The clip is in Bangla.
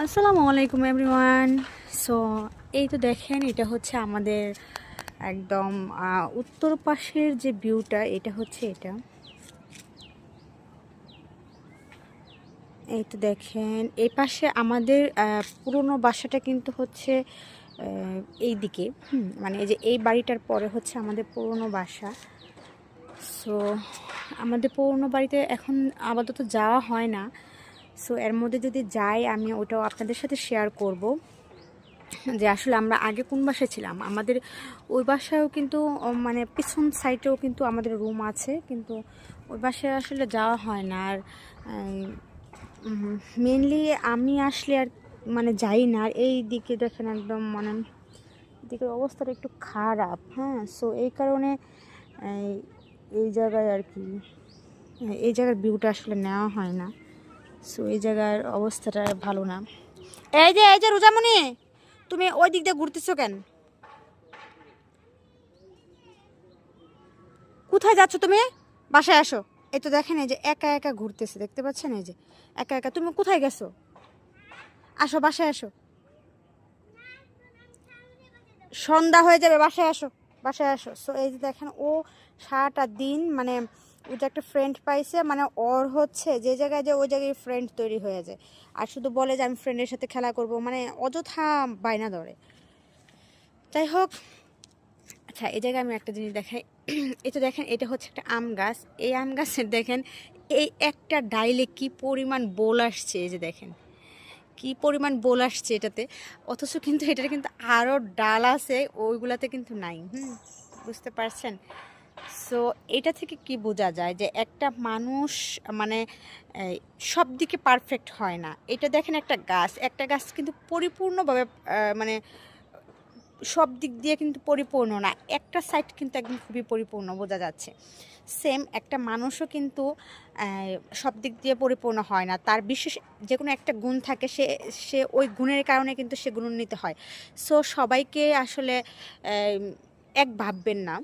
আসসালামু আলাইকুম এভরিওয়ান। সো এই তো দেখেন, এটা হচ্ছে আমাদের একদম উত্তর পাশের যে ভিউটা, এটা হচ্ছে এটা। এই তো দেখেন, এই পাশে আমাদের পুরনো বাসাটা কিন্তু হচ্ছে এই দিকে, মানে এই যে এই বাড়িটার পরে হচ্ছে আমাদের পুরনো বাসা। সো আমাদের পুরনো বাড়িতে এখন আপাতত যাওয়া হয় না। সো এর মধ্যে যদি যাই, আমি ওটাও আপনাদের সাথে শেয়ার করব যে আসলে আমরা আগে কোন বাসায় ছিলাম। আমাদের ওই বাসায়ও কিন্তু মানে পিছন সাইডেও কিন্তু আমাদের রুম আছে, কিন্তু ওই বাসায় আসলে যাওয়া হয় না। আর মেনলি আমি আসলে আর মানে যাই না। আর এই দিকে দেখেন একদম মানে দিকের অবস্থাটা একটু খারাপ। হ্যাঁ, সো এই কারণে এই জায়গায় আর কি, এই জায়গার ভিউটা আসলে নেওয়া হয় না। সো এই জায়গার অবস্থাটা ভালো না। এই যে রোজামণি, তুমি ওই দিক দিয়ে ঘুরতেছো কেন? কোথায় যাচ্ছ তুমি? বাসায় আসো। এই তো দেখেন, এই যে একা একা ঘুরতেছে, দেখতে পাচ্ছেন? এই যে একা একা। তুমি কোথায় গেছো? আসো, বাসায় আসো। সন্ধ্যা হয়ে যাবে, বাসায় আসো, বাসায় আসো। সো এই যে দেখেন, ও সারাটা দিন মানে ও যে একটা ফ্রেন্ড পাইছে, মানে ওর হচ্ছে যে জায়গায় যায় ওই জায়গায় ফ্রেন্ড তৈরি হয়ে যায়। আর শুধু বলে যে আমি ফ্রেন্ডের সাথে খেলা করব, মানে অযথা বায়না ধরে। যাই হোক, আচ্ছা এই জায়গায় আমি একটা জিনিস দেখাই। এটা দেখেন, এটা হচ্ছে একটা আম গাছ। এই আম গাছের দেখেন এই একটা ডাইলে কি পরিমাণ বোল আসছে। এই যে দেখেন কি পরিমাণ বোল আসছে এটাতে, অথচ কিন্তু এটার কিন্তু আরও ডাল আছে, ওইগুলাতে কিন্তু নাই। বুঝতে পারছেন? সো এটা থেকে কি বোঝা যায় যে একটা মানুষ মানে সব দিকে পারফেক্ট হয় না। এটা দেখেন, একটা গাছ কিন্তু পরিপূর্ণভাবে মানে সব দিক দিয়ে কিন্তু পরিপূর্ণ না, একটা সাইড কিন্তু একদম খুবই পরিপূর্ণ বোঝা যাচ্ছে। সেম একটা মানুষও কিন্তু সব দিক দিয়ে পরিপূর্ণ হয় না, তার বিশেষ যে কোনো একটা গুণ থাকে, সে সে ওই গুণের কারণে কিন্তু সে গুণান্বিত হয়। সো সবাইকে আসলে এক ভাববেন না।